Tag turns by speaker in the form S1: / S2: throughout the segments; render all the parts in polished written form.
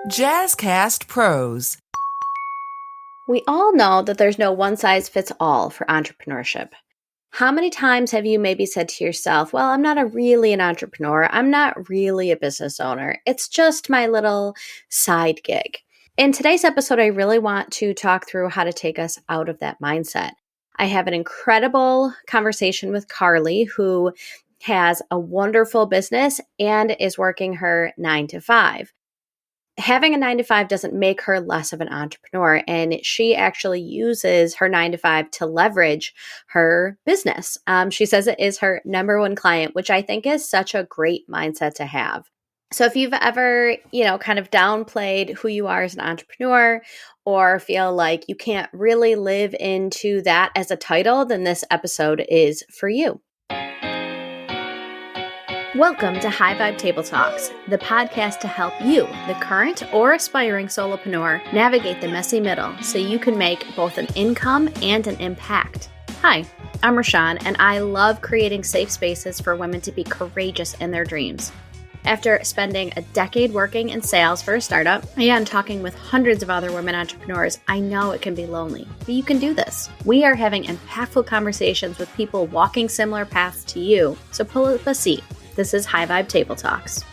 S1: Jazzcast Pros.
S2: We all know that there's no one size fits all for entrepreneurship. How many times have you maybe said to yourself, well, I'm not really an entrepreneur. I'm not really a business owner. It's just my little side gig. In today's episode, I really want to talk through how to take us out of that mindset. I have an incredible conversation with Carli, who has a wonderful business and is working her 9 to 5. Having a 9 to 5 doesn't make her less of an entrepreneur. And she actually uses her 9 to 5 to leverage her business. She says it is her number one client, which I think is such a great mindset to have. So if you've ever, kind of downplayed who you are as an entrepreneur or feel like you can't really live into that as a title, then this episode is for you. Welcome to High Vibe Table Talks, the podcast to help you, the current or aspiring solopreneur, navigate the messy middle so you can make both an income and an impact. Hi, I'm Rashawn, and I love creating safe spaces for women to be courageous in their dreams. After spending a decade working in sales for a startup and talking with hundreds of other women entrepreneurs, I know it can be lonely, but you can do this. We are having impactful conversations with people walking similar paths to you, so pull up a seat. This is High Vibe Table Talks.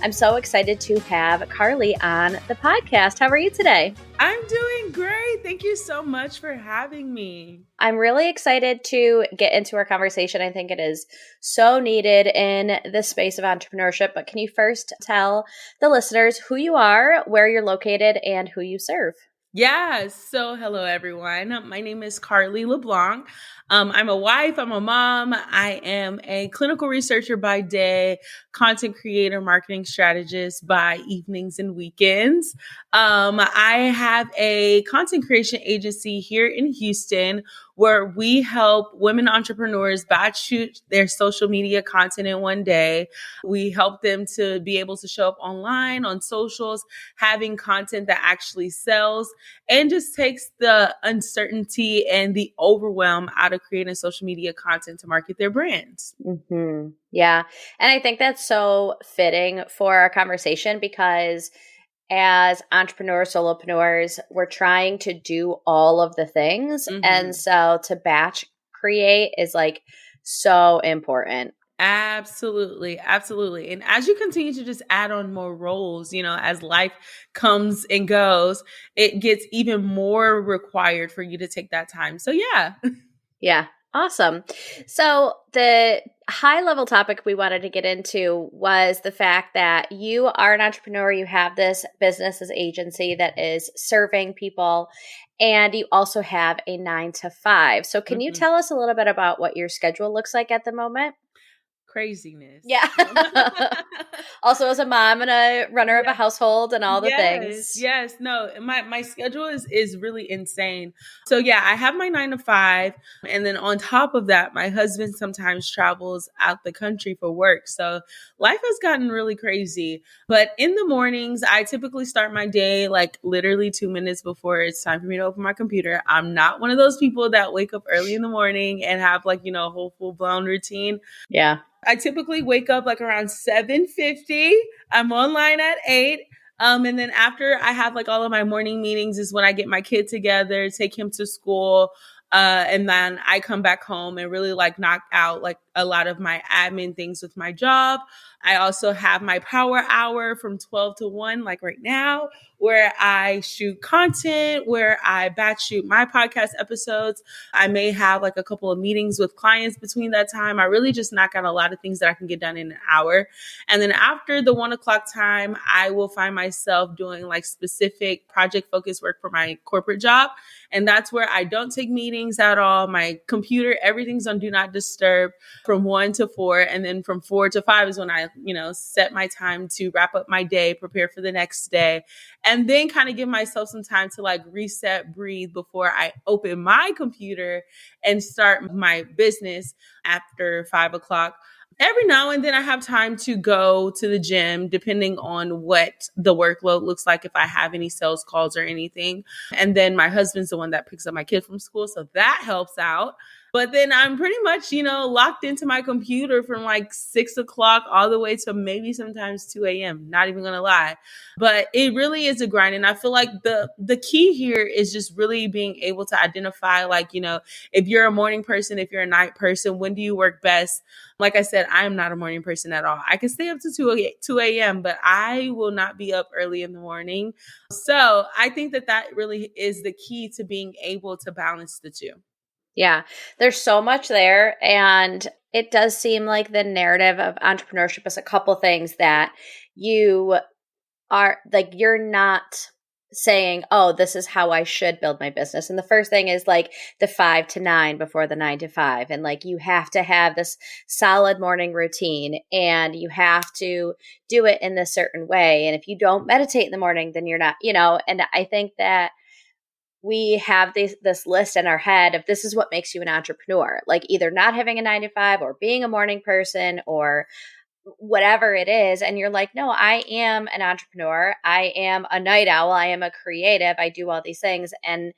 S2: I'm so excited to have Carli on the podcast. How are you today?
S3: I'm doing great. Thank you so much for having me.
S2: I'm really excited to get into our conversation. I think it is so needed in the space of entrepreneurship. But can you first tell the listeners who you are, where you're located, and who you serve?
S3: Yes. So hello, everyone. My name is Carli LeBlanc. I'm a wife. I'm a mom. I am a clinical researcher by day, content creator, marketing strategist by evenings and weekends. I have a content creation agency here in Houston where we help women entrepreneurs batch shoot their social media content in one day. We help them to be able to show up online, on socials, having content that actually sells and just takes the uncertainty and the overwhelm out of creating social media content to market their brands.
S2: Mm-hmm. Yeah. And I think that's so fitting for our conversation because as entrepreneurs, solopreneurs, we're trying to do all of the things. Mm-hmm. And so to batch create is like so important.
S3: Absolutely. Absolutely. And as you continue to just add on more roles, as life comes and goes, it gets even more required for you to take that time. So yeah.
S2: Yeah. Awesome. So the high level topic we wanted to get into was the fact that you are an entrepreneur. You have this business, this agency that is serving people, and you also have a 9 to 5. So can you tell us a little bit about what your schedule looks like at the moment?
S3: Craziness.
S2: Yeah. Also as a mom and a runner of a household and all the things.
S3: Yes. No, my schedule is really insane. So yeah, I have my 9 to 5. And then on top of that, my husband sometimes travels out the country for work. So life has gotten really crazy. But in the mornings, I typically start my day like literally 2 minutes before it's time for me to open my computer. I'm not one of those people that wake up early in the morning and have like, a whole full blown routine.
S2: Yeah.
S3: I typically wake up like around 7:50. I'm online at 8. And then after I have like all of my morning meetings is when I get my kid together, take him to school. And then I come back home and really like knock out like a lot of my admin things with my job. I also have my power hour from 12 to 1, like right now, where I shoot content, where I batch shoot my podcast episodes. I may have like a couple of meetings with clients between that time. I really just knock out a lot of things that I can get done in an hour. And then after the 1 o'clock time, I will find myself doing like specific project focused work for my corporate job. And that's where I don't take meetings at all. My computer, everything's on do not disturb from 1 to 4. And then from 4 to 5 is when I, set my time to wrap up my day, prepare for the next day, and then kind of give myself some time to like reset, breathe before I open my computer and start my business after 5 o'clock. Every now and then I have time to go to the gym, depending on what the workload looks like, if I have any sales calls or anything. And then my husband's the one that picks up my kid from school. So that helps out. But then I'm pretty much, locked into my computer from like 6 o'clock all the way to maybe sometimes 2 a.m. Not even gonna lie. But it really is a grind. And I feel like the key here is just really being able to identify, like, if you're a morning person, if you're a night person, when do you work best? Like I said, I am not a morning person at all. I can stay up to 2 a.m., but I will not be up early in the morning. So I think that really is the key to being able to balance the two.
S2: Yeah, there's so much there. And it does seem like the narrative of entrepreneurship is a couple things that you are like, you're not saying, oh, this is how I should build my business. And the first thing is like the 5 to 9 before the 9 to 5. And like, you have to have this solid morning routine and you have to do it in this certain way. And if you don't meditate in the morning, then you're not, and I think that we have this list in our head of this is what makes you an entrepreneur, like either not having a 9 to 5 or being a morning person or whatever it is. And you're like, no, I am an entrepreneur. I am a night owl. I am a creative. I do all these things and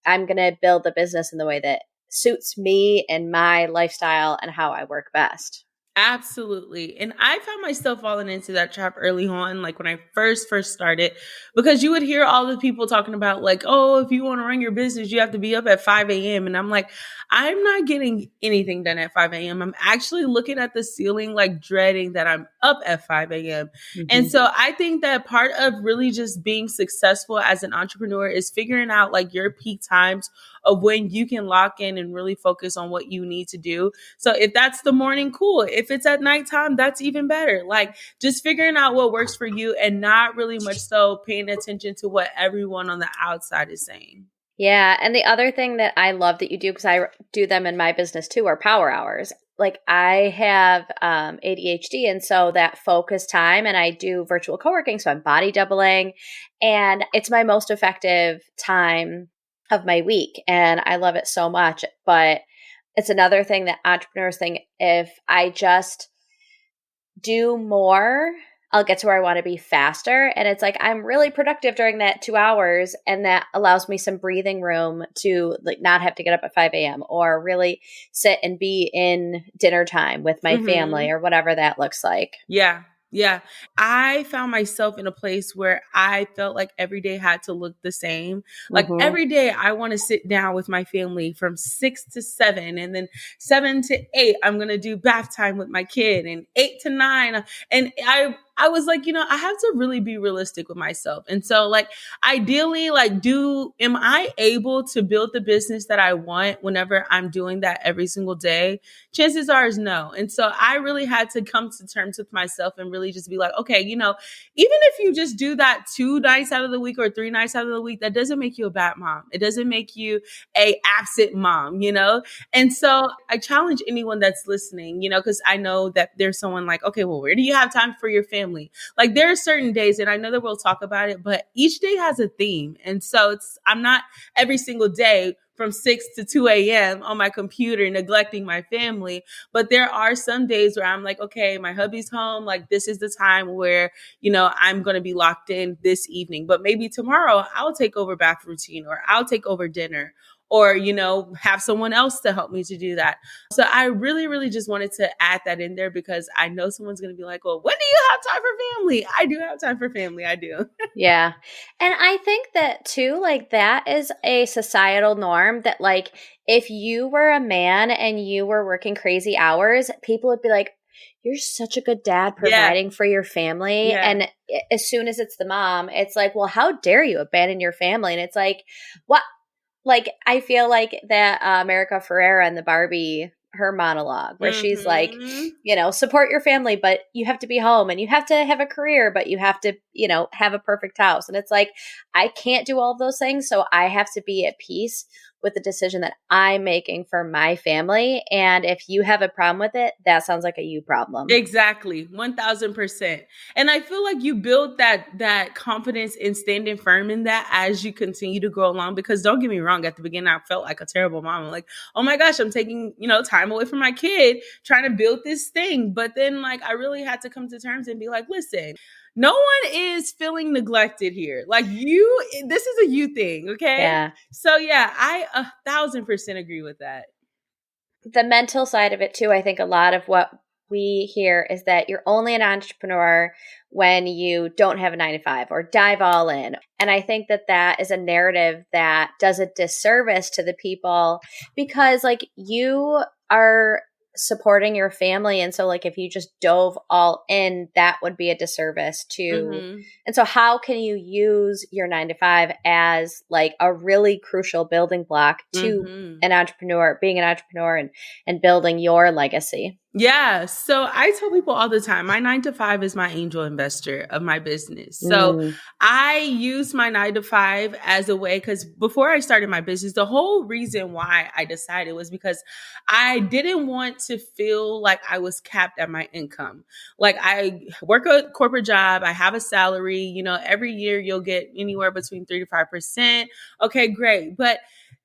S2: I'm going to build the business in the way that suits me and my lifestyle and how I work best.
S3: Absolutely. And I found myself falling into that trap early on, like when I first started, because you would hear all the people talking about like, oh, if you want to run your business, you have to be up at 5 a.m. And I'm like, I'm not getting anything done at 5 a.m. I'm actually looking at the ceiling, like dreading that I'm up at 5 a.m. Mm-hmm. And so I think that part of really just being successful as an entrepreneur is figuring out like your peak times of when you can lock in and really focus on what you need to do. So if that's the morning, cool. If it's at nighttime, that's even better. Like just figuring out what works for you and not really much so paying attention to what everyone on the outside is saying.
S2: Yeah. And the other thing that I love that you do, because I do them in my business too, are power hours. Like I have ADHD, and so that focus time, and I do virtual co-working, so I'm body doubling, and it's my most effective time of my week, and I love it so much. But it's another thing that entrepreneurs think, if I just do more, I'll get to where I want to be faster. And it's like, I'm really productive during that 2 hours. And that allows me some breathing room to like not have to get up at 5 a.m. or really sit and be in dinner time with my family or whatever that looks like.
S3: Yeah. Yeah. I found myself in a place where I felt like every day had to look the same. Like every day I want to sit down with my family from 6 to 7, and then 7 to 8, I'm going to do bath time with my kid, and 8 to 9. And I was like, I have to really be realistic with myself. And so like, ideally, like am I able to build the business that I want whenever I'm doing that every single day? Chances are is no. And so I really had to come to terms with myself and really just be like, okay, even if you just do that 2 nights out of the week or 3 nights out of the week, that doesn't make you a bad mom. It doesn't make you a absent mom, And so I challenge anyone that's listening, because I know that there's someone like, okay, well, where do you have time for your family? Like there are certain days, and I know that we'll talk about it, but each day has a theme. And so I'm not every single day from 6 to 2 a.m. on my computer neglecting my family. But there are some days where I'm like, okay, my hubby's home. Like this is the time where, I'm going to be locked in this evening. But maybe tomorrow I'll take over bath routine, or I'll take over dinner, or, have someone else to help me to do that. So I really, really just wanted to add that in there, because I know someone's going to be like, well, when do you have time for family? I do have time for family. I do.
S2: Yeah. And I think that too, like that is a societal norm that like, if you were a man and you were working crazy hours, people would be like, you're such a good dad providing for your family. Yeah. And as soon as it's the mom, it's like, well, how dare you abandon your family? And it's like, what? Like, I feel like that America Ferrera in the Barbie, her monologue, where she's like, support your family, but you have to be home, and you have to have a career, but you have to, have a perfect house. And it's like, I can't do all of those things. So I have to be at peace with the decision that I'm making for my family. And if you have a problem with it, that sounds like a you problem.
S3: Exactly. 1000%. And I feel like you build that confidence in standing firm in that as you continue to go along, because don't get me wrong, at the beginning, I felt like a terrible mom. I'm like, oh my gosh, I'm taking, time away from my kid, trying to build this thing. But then like, I really had to come to terms and be like, listen, no one is feeling neglected here. Like this is a you thing. Okay.
S2: Yeah.
S3: So yeah, I 1000% agree with that.
S2: the mental side of it too, I think a lot of what we hear is that you're only an entrepreneur when you don't have a 9 to 5 or dive all in. And I think that that is a narrative that does a disservice to the people because like you are supporting your family. And so like if you just dove all in, that would be a disservice to. And so how can you use your 9 to 5 as like a really crucial building block to an entrepreneur, being an entrepreneur and building your legacy?
S3: Yeah. So I tell people all the time, my 9 to 5 is my angel investor of my business. So I use my 9 to 5 as a way, because before I started my business, the whole reason why I decided was because I didn't want to feel like I was capped at my income. Like I work a corporate job, I have a salary, you know, every year you'll get anywhere between 3 to 5%. Okay, great. But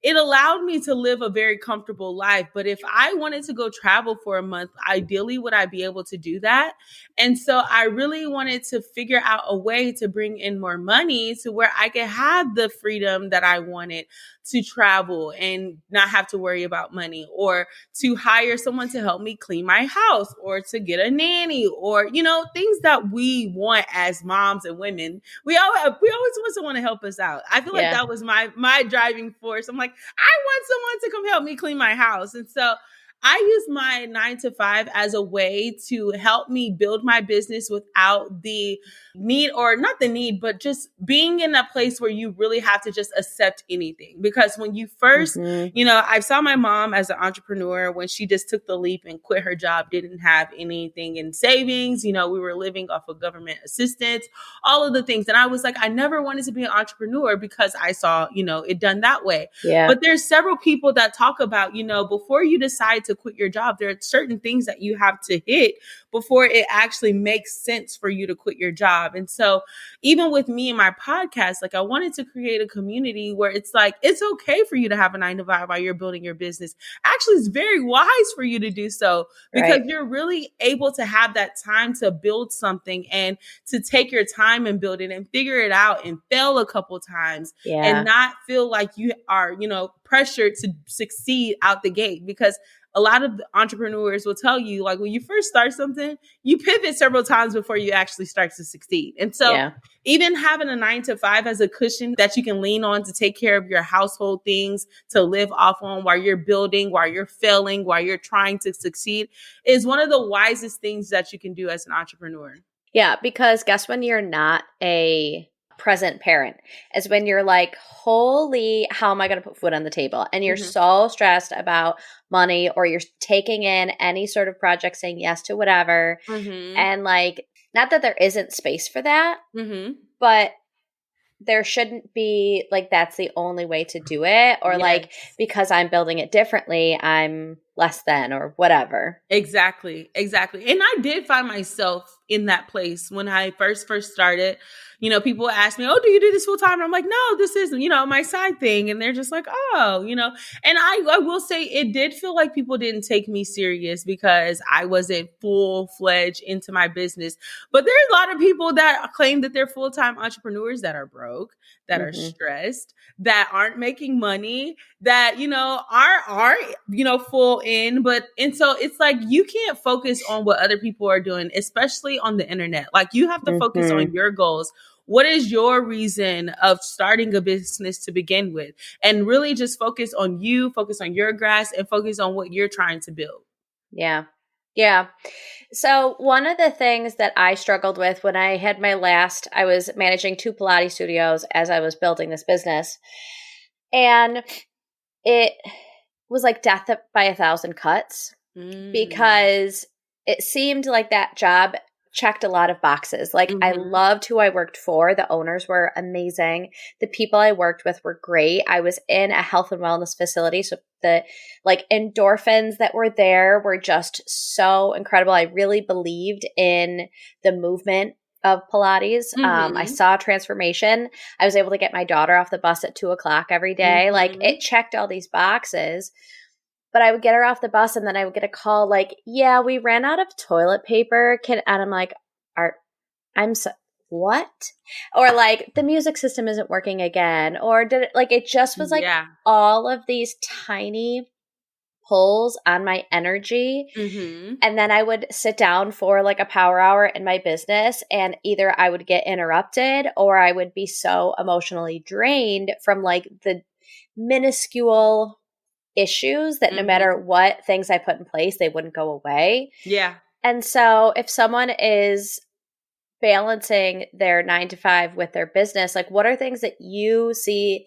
S3: it allowed me to live a very comfortable life. But if I wanted to go travel for a month, ideally, would I be able to do that? And so I really wanted to figure out a way to bring in more money to where I could have the freedom that I wanted to travel and not have to worry about money, or to hire someone to help me clean my house, or to get a nanny, or, you know, things that we want as moms and women. We always want someone to help us out. I feel like that was my driving force. I'm like, I want someone to come help me clean my house. And so I use my 9 to 5 as a way to help me build my business without the need, or not the need, but just being in a place where you really have to just accept anything. Because when you first, you know, I saw my mom as an entrepreneur when she just took the leap and quit her job, didn't have anything in savings. You know, we were living off of government assistance, all of the things. And I was like, I never wanted to be an entrepreneur because I saw, you know, it done that way.
S2: Yeah.
S3: But there's several people that talk about, you know, before you decide to quit your job, there are certain things that you have to hit before it actually makes sense for you to quit your job. And so even with me and my podcast, like I wanted to create a community where it's like, it's okay for you to have a 9 to 5 while you're building your business. Actually, it's very wise for you to do so, because you're really able to have that time to build something and to take your time and build it and figure it out and fail a couple times and not feel like you are, you know, pressured to succeed out the gate. Because a lot of the entrepreneurs will tell you, like, when you first start something, you pivot several times before you actually start to succeed. And so even having a 9 to 5 as a cushion that you can lean on to take care of your household things, to live off on while you're building, while you're failing, while you're trying to succeed, is one of the wisest things that you can do as an entrepreneur.
S2: Yeah, because guess when you're not a present parent is when you're like, holy, how am I going to put food on the table? And you're so stressed about money, or you're taking in any sort of project, saying yes to whatever. And like, not that there isn't space for that, but there shouldn't be like, that's the only way to do it. Or like, because I'm building it differently, I'm less than, or whatever.
S3: Exactly. And I did find myself in that place when I first started. You know, people ask me, oh, do you do this full time? And I'm like, no, this isn't, you know, my side thing. And they're just like, oh, you know, and I will say it did feel like people didn't take me serious because I wasn't full-fledged into my business. But there's a lot of people that claim that they're full-time entrepreneurs that are broke, that are stressed, that aren't making money, that, you know, aren't, you know, full in. And so it's like, you can't focus on what other people are doing, especially on the internet. Like, you have to focus on your goals. What is your reason of starting a business to begin with? And really just focus on you, focus on your grasp, and focus on what you're trying to build.
S2: Yeah. So one of the things that I struggled with when I had I was managing 2 Pilates studios as I was building this business. And it was like death by 1,000 cuts, because it seemed like that job checked a lot of boxes. Like, I loved who I worked for. The owners were amazing. The people I worked with were great. I was in a health and wellness facility. So the like endorphins that were there were just so incredible. I really believed in the movement of Pilates. I saw transformation. I was able to get my daughter off the bus at 2:00 every day. Like, it checked all these boxes. But I would get her off the bus and then I would get a call like, yeah, we ran out of toilet paper. And I'm like, what? Or like, the music system isn't working again. Or did it, like, it just was like all of these tiny pulls on my energy.
S3: Mm-hmm.
S2: And then I would sit down for like a power hour in my business, and either I would get interrupted or I would be so emotionally drained from like the minuscule issues that no matter what things I put in place, they wouldn't go away.
S3: Yeah.
S2: And so if someone is balancing their 9 to 5 with their business, like what are things that you see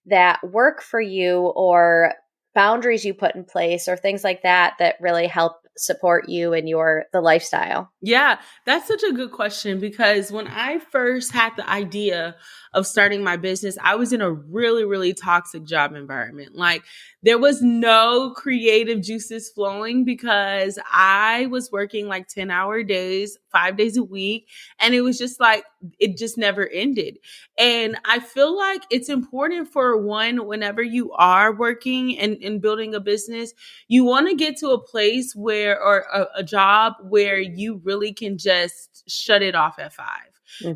S2: that work for you, or boundaries you put in place, or things like that that really help support you and the lifestyle?
S3: Yeah, that's such a good question, because when I first had the idea of starting my business, I was in a really, really toxic job environment. Like, there was no creative juices flowing because I was working like 10-hour days, 5 days a week. And it was just like, it just never ended. And I feel like it's important for one, whenever you are working and building a business, you want to get to a place where, or a job where you really can just shut it off at 5.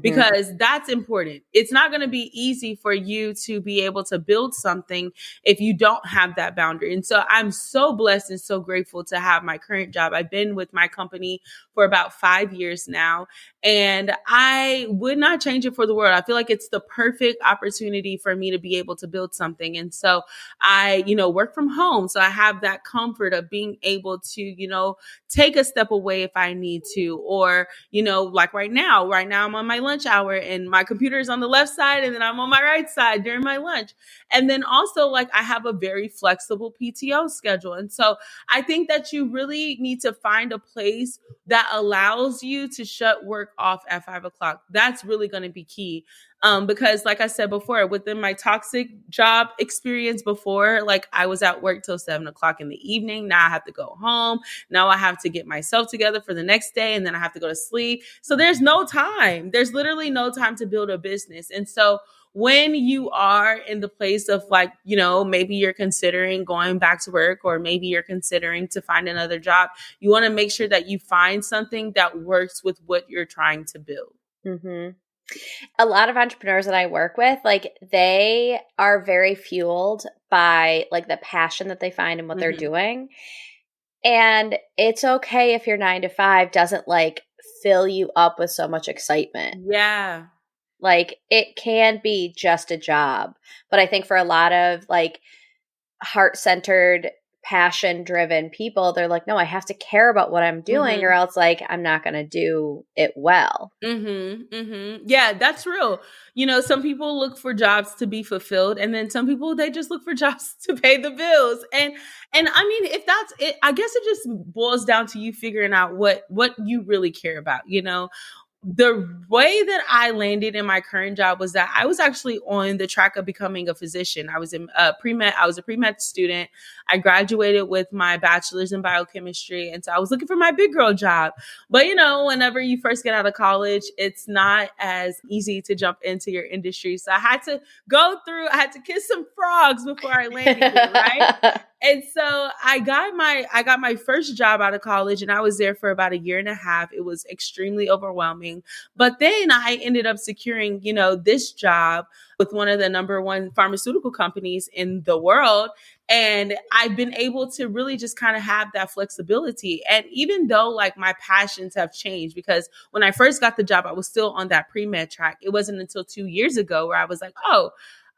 S3: Because that's important. It's not going to be easy for you to be able to build something if you don't have that boundary. And so I'm so blessed and so grateful to have my current job. I've been with my company for about 5 years now, and I would not change it for the world. I feel like it's the perfect opportunity for me to be able to build something. And so I, work from home. So I have that comfort of being able to, take a step away if I need to, or, like right now I'm on my lunch hour and my computer is on the left side and then I'm on my right side during my lunch. And then also, like, I have a very flexible PTO schedule. And so I think that you really need to find a place that allows you to shut work off at 5 o'clock. That's really going to be key. Because like I said before, within my toxic job experience before, like, I was at work till 7 o'clock in the evening. Now I have to go home. Now I have to get myself together for the next day, and then I have to go to sleep. So there's no time. There's literally no time to build a business. And so when you are in the place of, like, maybe you're considering going back to work, or maybe you're considering to find another job, you want to make sure that you find something that works with what you're trying to build.
S2: Mm-hmm. A lot of entrepreneurs that I work with, like, they are very fueled by like the passion that they find in what they're doing. And it's okay if your 9 to 5 doesn't like fill you up with so much excitement.
S3: Yeah.
S2: Like, it can be just a job. But I think for a lot of like heart-centered, passion-driven people, they're like, no, I have to care about what I'm doing, or else like I'm not going to do it well.
S3: Yeah, that's real. Some people look for jobs to be fulfilled, and then some people, they just look for jobs to pay the bills. And I mean, if that's it, I guess it just boils down to you figuring out what you really care about. The way that I landed in my current job was that I was actually on the track of becoming a physician. I was pre-med. I was a pre-med student. I graduated with my bachelor's in biochemistry. And so I was looking for my big girl job. But, whenever you first get out of college, it's not as easy to jump into your industry. So I had to kiss some frogs before I landed here, right? And so I got my first job out of college, and I was there for about 1.5 years. It was extremely overwhelming. But then I ended up securing, this job with one of the number one pharmaceutical companies in the world. And I've been able to really just kind of have that flexibility. And even though, like, my passions have changed, because when I first got the job, I was still on that pre-med track. It wasn't until 2 years ago where I was like, oh,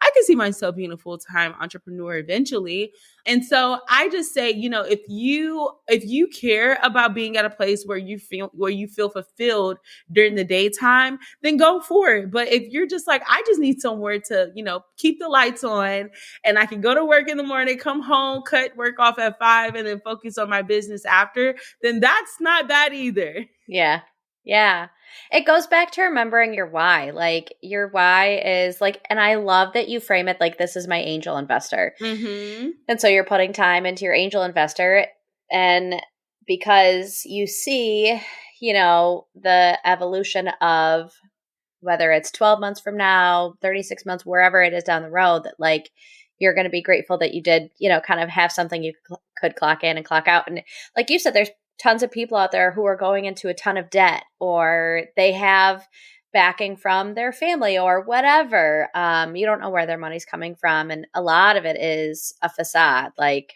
S3: I can see myself being a full-time entrepreneur eventually. And so I just say, if you care about being at a place where you feel fulfilled during the daytime, then go for it. But if you're just like, I just need somewhere to, keep the lights on, and I can go to work in the morning, come home, cut work off at 5, and then focus on my business after, then that's not bad either.
S2: Yeah. Yeah. It goes back to remembering your why. Like, your why is like, and I love that you frame it like, this is my angel investor. And so you're putting time into your angel investor, and because you see, the evolution of whether it's 12 months from now, 36 months, wherever it is down the road, that like, you're going to be grateful that you did, kind of have something you could clock in and clock out. And like you said, there's tons of people out there who are going into a ton of debt, or they have backing from their family or whatever. You don't know where their money's coming from. And a lot of it is a facade. Like,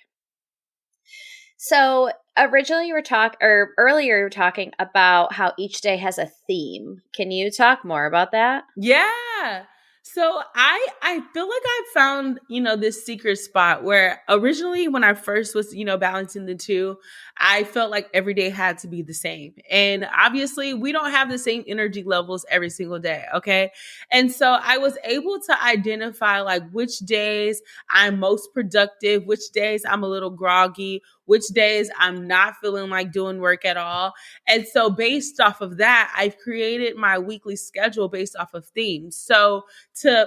S2: So originally earlier you were talking about how each day has a theme. Can you talk more about that?
S3: Yeah. So I feel like I found, this secret spot where originally when I first was, balancing the two, I felt like every day had to be the same. And obviously we don't have the same energy levels every single day, okay? And so I was able to identify like which days I'm most productive, which days I'm a little groggy, which days I'm not feeling like doing work at all. And so based off of that, I've created my weekly schedule based off of themes. So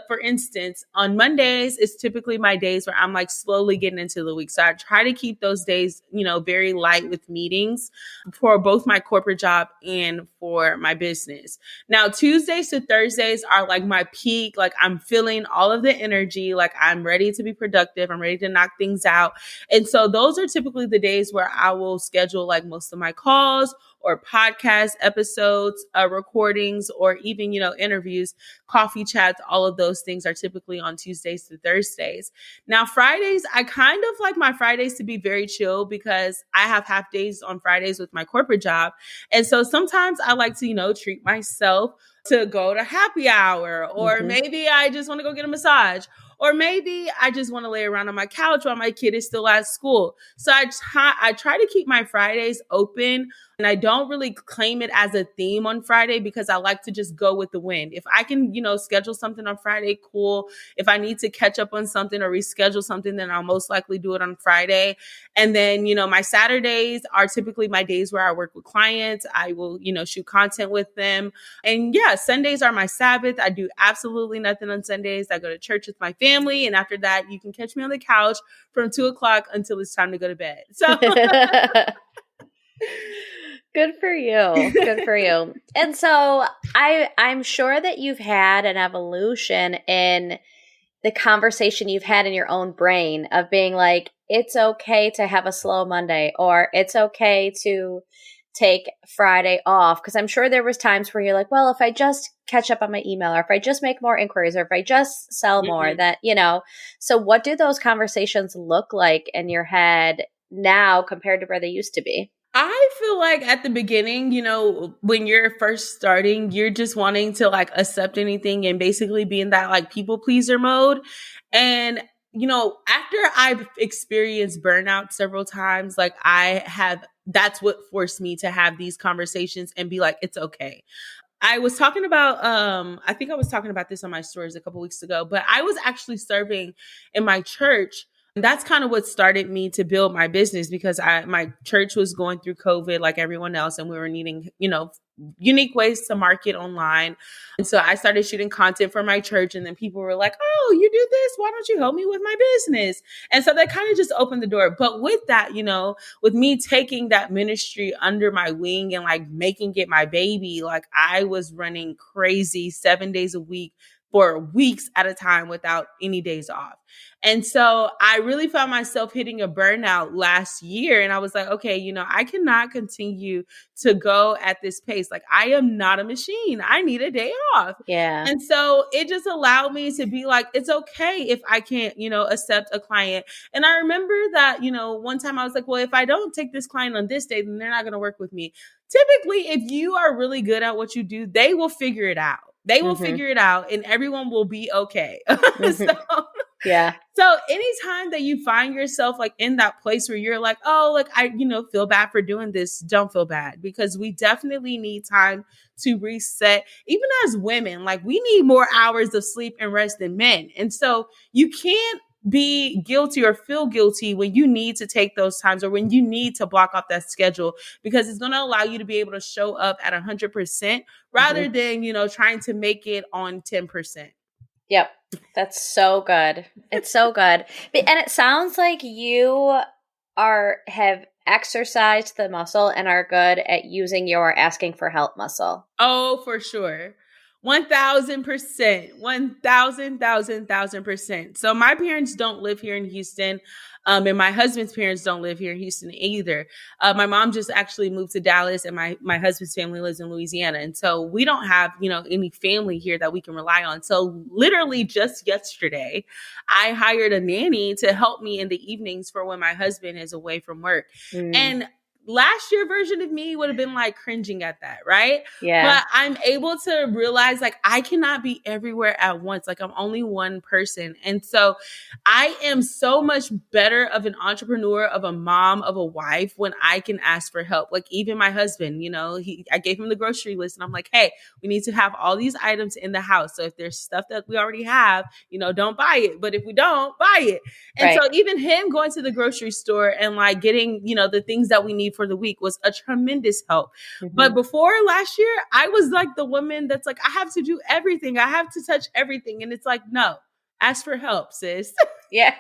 S3: for instance, on Mondays, it's typically my days where I'm like slowly getting into the week. So I try to keep those days, very light with meetings for both my corporate job and for my business. Now, Tuesdays to Thursdays are like my peak. Like I'm feeling all of the energy. Like I'm ready to be productive. I'm ready to knock things out. And so those are typically the days where I will schedule like most of my calls or podcast episodes, recordings, or even, interviews, coffee chats. All of those things are typically on Tuesdays to Thursdays. Now, Fridays, I kind of like my Fridays to be very chill because I have half days on Fridays with my corporate job. And so sometimes I like to, treat myself to go to happy hour, or maybe I just want to go get a massage. Or maybe I just want to lay around on my couch while my kid is still at school. So I try to keep my Fridays open, and I don't really claim it as a theme on Friday because I like to just go with the wind. If I can, schedule something on Friday, cool. If I need to catch up on something or reschedule something, then I'll most likely do it on Friday. And then, my Saturdays are typically my days where I work with clients. I will, shoot content with them. And yeah, Sundays are my Sabbath. I do absolutely nothing on Sundays. I go to church with my family. And after that, you can catch me on the couch from 2:00 until it's time to go to bed. So
S2: good for you. Good for you. And so I'm sure that you've had an evolution in the conversation you've had in your own brain of being like, it's okay to have a slow Monday, or it's okay to take Friday off. Because I'm sure there was times where you're like, well, if I just catch up on my email, or if I just make more inquiries, or if I just sell more, that, so what do those conversations look like in your head now compared to where they used to be?
S3: I feel like at the beginning, when you're first starting, you're just wanting to like accept anything and basically be in that like people pleaser mode. And, after I've experienced burnout several times, like that's what forced me to have these conversations and be like, it's okay. I was talking about, I think I was talking about this on my stories a couple weeks ago, but I was actually serving in my church. That's kind of what started me to build my business, because my church was going through COVID like everyone else, and we were needing, unique ways to market online. And so I started shooting content for my church, and then people were like, oh, you do this? Why don't you help me with my business? And so that kind of just opened the door. But with that, with me taking that ministry under my wing and like making it my baby, like I was running crazy 7 days a week for weeks at a time without any days off. And so I really found myself hitting a burnout last year. And I was like, okay, I cannot continue to go at this pace. Like I am not a machine. I need a day off.
S2: Yeah.
S3: And so it just allowed me to be like, it's okay if I can't, accept a client. And I remember that, one time I was like, well, if I don't take this client on this day, then they're not going to work with me. Typically, if you are really good at what you do, they will figure it out. They will figure it out, and everyone will be okay.
S2: Yeah.
S3: So anytime that you find yourself like in that place where you're like, oh, like I, feel bad for doing this, don't feel bad, because we definitely need time to reset. Even as women, like we need more hours of sleep and rest than men. And so you can't be guilty or feel guilty when you need to take those times, or when you need to block off that schedule, because it's going to allow you to be able to show up at 100% rather than, trying to make it on 10%.
S2: Yep. That's so good. It's so good. And it sounds like you have exercised the muscle and are good at using your asking for help muscle.
S3: Oh, for sure. 1,000%, 1,000,000,000%. So my parents don't live here in Houston. And my husband's parents don't live here in Houston either. My mom just actually moved to Dallas, and my husband's family lives in Louisiana. And so we don't have, any family here that we can rely on. So literally just yesterday, I hired a nanny to help me in the evenings for when my husband is away from work. And last year version of me would have been like cringing at that, right?
S2: Yeah.
S3: But I'm able to realize like I cannot be everywhere at once. Like I'm only one person. And so I am so much better of an entrepreneur, of a mom, of a wife when I can ask for help. Like even my husband, I gave him the grocery list and I'm like, hey, we need to have all these items in the house. So if there's stuff that we already have, don't buy it. But if we don't, buy it. And so even him going to the grocery store and like getting, the things that we need for the week was a tremendous help. But before last year, I was like the woman that's like, I have to do everything. I have to touch everything. And it's like, no, ask for help, sis.
S2: Yeah.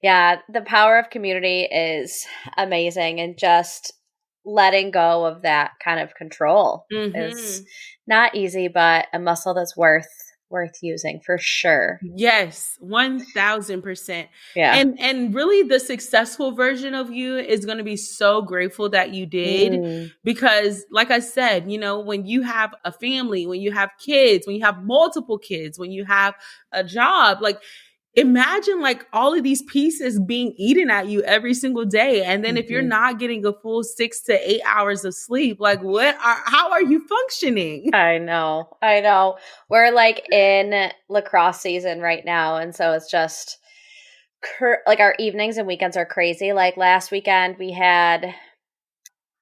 S2: Yeah. The power of community is amazing. And just letting go of that kind of control is not easy, but a muscle that's worth using for sure.
S3: Yes, 1,000%.
S2: Yeah.
S3: And really the successful version of you is going to be so grateful that you did because like I said, when you have a family, when you have kids, when you have multiple kids, when you have a job, like imagine like all of these pieces being eaten at you every single day. And then if you're not getting a full 6 to 8 hours of sleep, like how are you functioning?
S2: I know. We're like in lacrosse season right now. And so it's just like our evenings and weekends are crazy. Like last weekend we had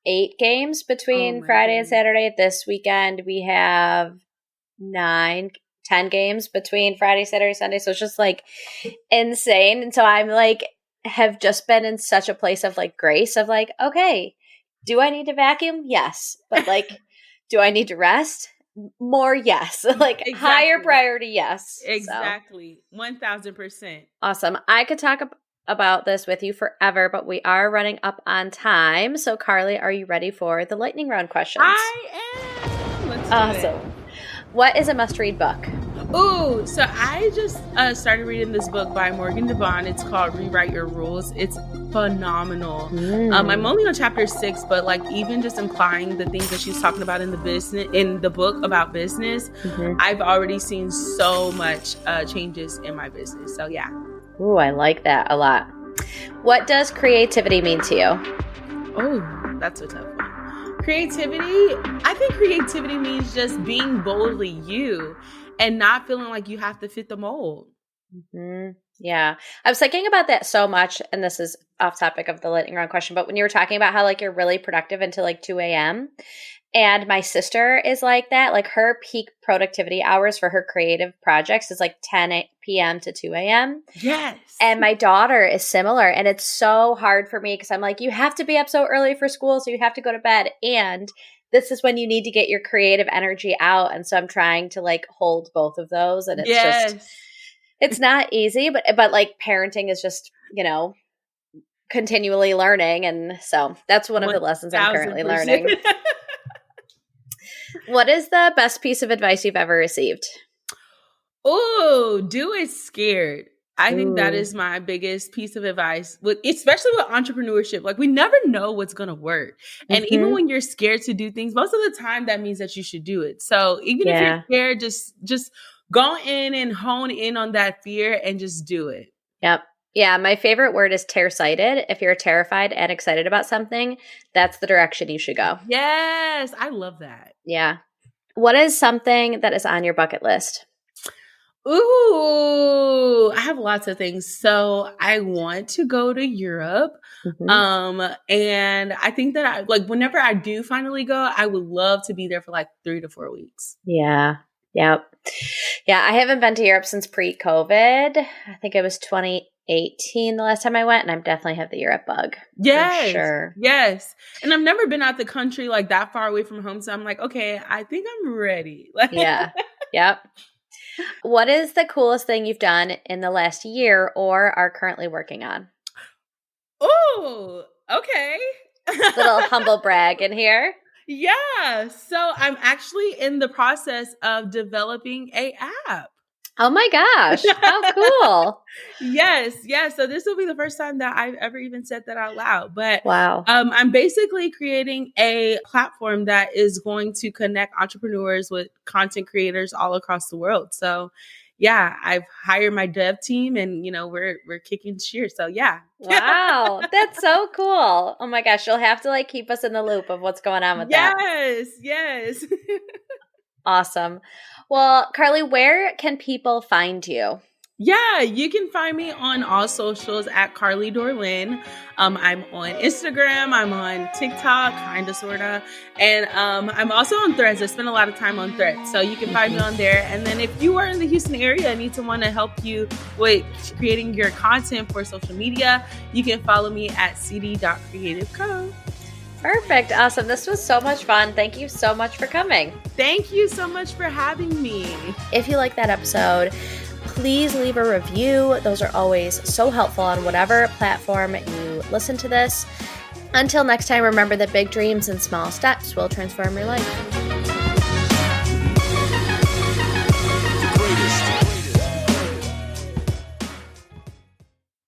S2: 8 games between Friday and Saturday. This weekend we have 10 games between Friday, Saturday, Sunday. So it's just like insane. And so I'm like, have just been in such a place of like grace of like, okay, do I need to vacuum? Yes. But like, do I need to rest? More? Yes. Like higher priority? Yes.
S3: Exactly. So, 1,000%.
S2: Awesome. I could talk about this with you forever, but we are running up on time. So Carli, are you ready for the lightning round questions?
S3: I am. Let's do it.
S2: What is a must-read book?
S3: Ooh, so I just started reading this book by Devon. It's called Rewrite Your Rules. It's phenomenal. I'm only on chapter 6, but like even just implying the things that she's talking about in the book about business, I've already seen so much changes in my business. So yeah.
S2: Ooh, I like that a lot. What does creativity mean to you?
S3: Oh, that's a tough one. Creativity, I think creativity means just being boldly you and not feeling like you have to fit the mold.
S2: Yeah. I was thinking about that so much, and this is off topic of the lightning round question, but when you were talking about how like you're really productive until like 2 a.m. and my sister is like that, like her peak productivity hours for her creative projects is like 10 p.m. to 2 a.m.
S3: Yes.
S2: And my daughter is similar. And it's so hard for me because I'm like, you have to be up so early for school, so you have to go to bed. And this is when you need to get your creative energy out. And so I'm trying to like hold both of those. And it's just, it's not easy, but like parenting is just, continually learning. And so that's one of the lessons I'm currently learning. What is the best piece of advice you've ever received?
S3: Oh, do it scared. I think that is my biggest piece of advice, especially with entrepreneurship. Like we never know what's going to work. And even when you're scared to do things, most of the time that means that you should do it. So even if you're scared, just go in and hone in on that fear and just do it.
S2: Yep. Yeah. My favorite word is tear-sighted. If you're terrified and excited about something, that's the direction you should go.
S3: Yes. I love that.
S2: Yeah. What is something that is on your bucket list?
S3: Ooh, I have lots of things. So I want to go to Europe. And I think that whenever I do finally go, I would love to be there for like 3 to 4 weeks.
S2: Yeah. Yep. Yeah. I haven't been to Europe since pre-COVID. I think it was 2018 the last time I went, and I definitely have the Europe bug.
S3: Yes.
S2: For sure.
S3: Yes. And I've never been out the country like that far away from home. So I'm like, okay, I think I'm ready.
S2: Yeah. Yep. What is the coolest thing you've done in the last year or are currently working on?
S3: Oh, okay.
S2: Little humble brag in here.
S3: Yeah. So I'm actually in the process of developing a app.
S2: Oh my gosh. How cool.
S3: Yes. So this will be the first time that I've ever even said that out loud. But
S2: Wow.
S3: I'm basically creating a platform that is going to connect entrepreneurs with content creators all across the world. So yeah, I've hired my dev team and we're kicking cheers. So yeah.
S2: Wow. That's so cool. Oh my gosh. You'll have to like keep us in the loop of what's going on with that.
S3: Yes.
S2: Awesome. Well, Carli, where can people find you?
S3: Yeah, you can find me on all socials at Carli Dorlin. I'm on Instagram. I'm on TikTok, kind of, sort of. And I'm also on Threads. I spend a lot of time on Threads. So you can find me on there. And then if you are in the Houston area and need someone to help you with creating your content for social media, you can follow me at cd.creativeco.
S2: Perfect. Awesome. This was so much fun. Thank you so much for coming.
S3: Thank you so much for having me.
S2: If you like that episode, please leave a review. Those are always so helpful on whatever platform you listen to this. Until next time, remember that big dreams and small steps will transform your life.